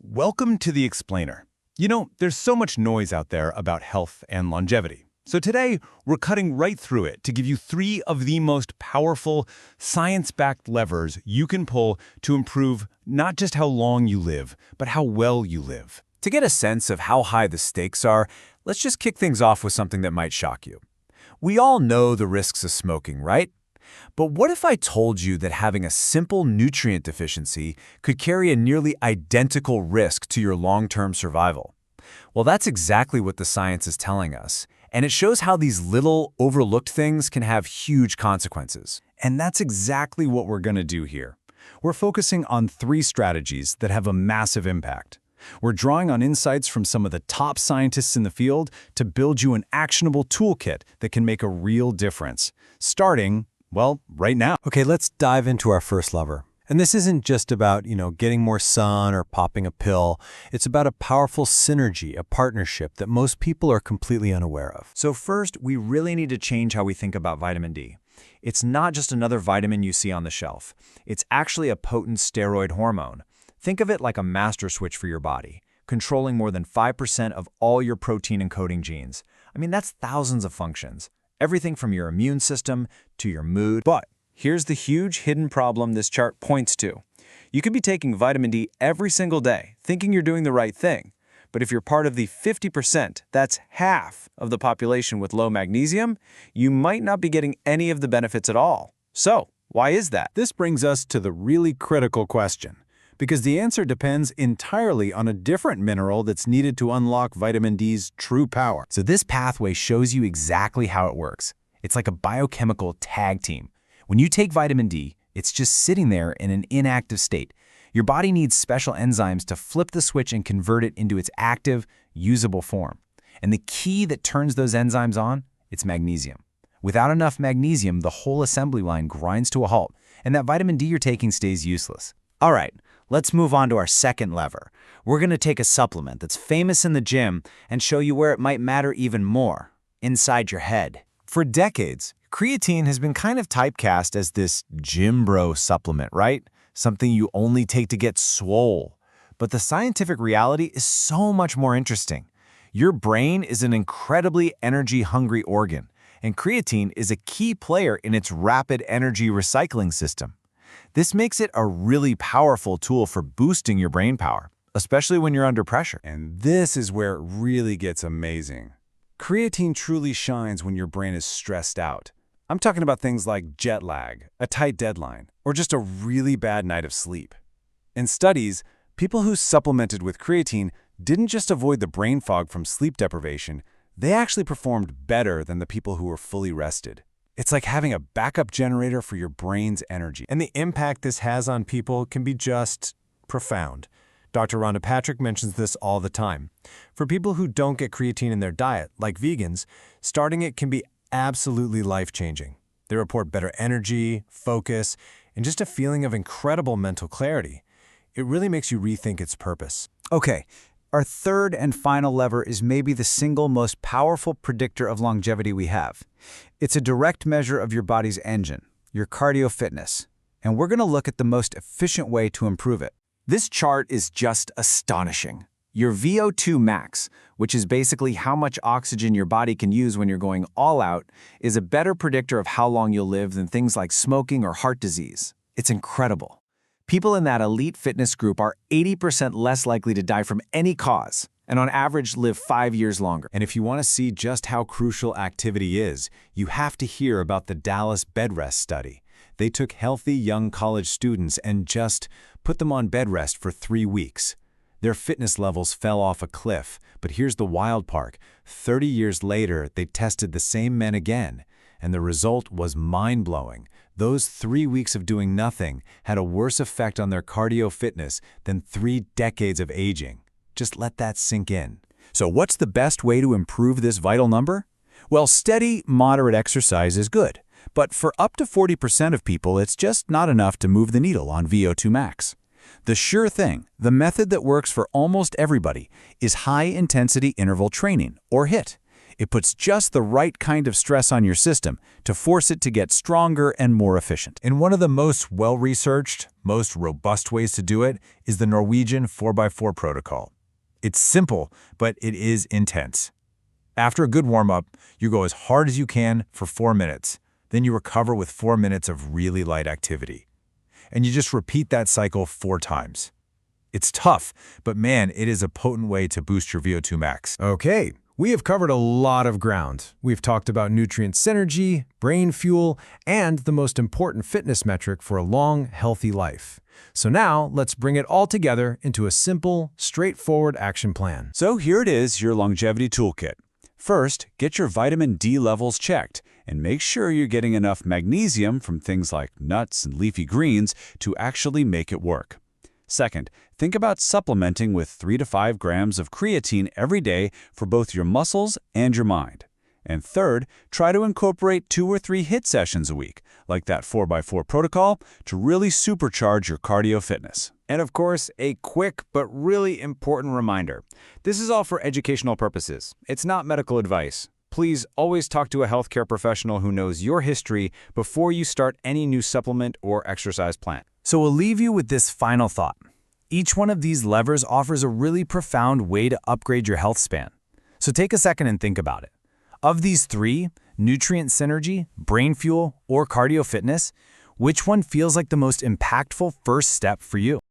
Welcome to The Explainer. You know, there's so much noise out there about health and longevity. So today, we're cutting right through it to give you 3 of the most powerful, science-backed levers you can pull to improve not just how long you live, but how well you live. To get a sense of how high the stakes are, let's just kick things off with something that might shock you. We all know the risks of smoking, right? But what if I told you that having a simple nutrient deficiency could carry a nearly identical risk to your long-term survival? Well, that's exactly what the science is telling us, and it shows how these little, overlooked things can have huge consequences. And that's exactly what we're going to do here. We're focusing on 3 strategies that have a massive impact. We're drawing on insights from some of the top scientists in the field to build you an actionable toolkit that can make a real difference, starting, well, right now. Okay, let's dive into our first lever. And this isn't just about, getting more sun or popping a pill. It's about a powerful synergy, a partnership that most people are completely unaware of. So first, we really need to change how we think about vitamin D. It's not just another vitamin you see on the shelf. It's actually a potent steroid hormone. Think of it like a master switch for your body, controlling more than 5% of all your protein-encoding genes. I mean, that's thousands of functions. Everything from your immune system to your mood. But here's the huge hidden problem this chart points to. You could be taking vitamin D every single day, thinking you're doing the right thing. But if you're part of the 50%, that's half of the population with low magnesium, you might not be getting any of the benefits at all. So, why is that? This brings us to the really critical question, because the answer depends entirely on a different mineral that's needed to unlock vitamin D's true power. So this pathway shows you exactly how it works. It's like a biochemical tag team. When you take vitamin D, it's just sitting there in an inactive state. Your body needs special enzymes to flip the switch and convert it into its active, usable form. And the key that turns those enzymes on, it's magnesium. Without enough magnesium, the whole assembly line grinds to a halt, and that vitamin D you're taking stays useless. All right, let's move on to our second lever. We're going to take a supplement that's famous in the gym and show you where it might matter even more, inside your head. For decades, creatine has been kind of typecast as this gym bro supplement, right? Something you only take to get swole. But the scientific reality is so much more interesting. Your brain is an incredibly energy-hungry organ, and creatine is a key player in its rapid energy recycling system. This makes it a really powerful tool for boosting your brain power, especially when you're under pressure. And this is where it really gets amazing. Creatine truly shines when your brain is stressed out. I'm talking about things like jet lag, a tight deadline, or just a really bad night of sleep. In studies, people who supplemented with creatine didn't just avoid the brain fog from sleep deprivation, they actually performed better than the people who were fully rested. It's like having a backup generator for your brain's energy. And the impact this has on people can be just profound. Dr. Rhonda Patrick mentions this all the time. For people who don't get creatine in their diet, like vegans, starting it can be absolutely life-changing. They report better energy, focus, and just a feeling of incredible mental clarity. It really makes you rethink its purpose. Okay, our third and final lever is maybe the single most powerful predictor of longevity we have. It's a direct measure of your body's engine, your cardio fitness, and we're going to look at the most efficient way to improve it. This chart is just astonishing. Your VO2 max, which is basically how much oxygen your body can use when you're going all out, is a better predictor of how long you'll live than things like smoking or heart disease. It's incredible. People in that elite fitness group are 80% less likely to die from any cause, and on average live 5 years longer. And if you want to see just how crucial activity is, you have to hear about the Dallas bed rest study. They took healthy young college students and just put them on bed rest for 3 weeks. Their fitness levels fell off a cliff, but here's the wild part. 30 years later, they tested the same men again, and the result was mind-blowing. Those 3 weeks of doing nothing had a worse effect on their cardio fitness than 3 decades of aging. Just let that sink in. So what's the best way to improve this vital number? Well, steady, moderate exercise is good. But for up to 40% of people, it's just not enough to move the needle on VO2 max. The sure thing, the method that works for almost everybody, is high-intensity interval training, or HIIT. It puts just the right kind of stress on your system to force it to get stronger and more efficient. And one of the most well-researched, most robust ways to do it is the Norwegian 4x4 protocol. It's simple, but it is intense. After a good warm-up, you go as hard as you can for 4 minutes. Then you recover with 4 minutes of really light activity. And you just repeat that cycle 4 times. It's tough, but man, it is a potent way to boost your VO2 max. Okay, we have covered a lot of ground. We've talked about nutrient synergy, brain fuel, and the most important fitness metric for a long, healthy life. So now, let's bring it all together into a simple, straightforward action plan. So here it is, your longevity toolkit. First, get your vitamin D levels checked and make sure you're getting enough magnesium from things like nuts and leafy greens to actually make it work. Second, think about supplementing with 3 to 5 grams of creatine every day for both your muscles and your mind. And third, try to incorporate 2 or 3 HIIT sessions a week, like that 4x4 protocol, to really supercharge your cardio fitness. And of course, a quick but really important reminder. This is all for educational purposes. It's not medical advice. Please always talk to a healthcare professional who knows your history before you start any new supplement or exercise plan. So we'll leave you with this final thought. Each one of these levers offers a really profound way to upgrade your health span. So take a second and think about it. Of these 3, nutrient synergy, brain fuel, or cardio fitness, which one feels like the most impactful first step for you?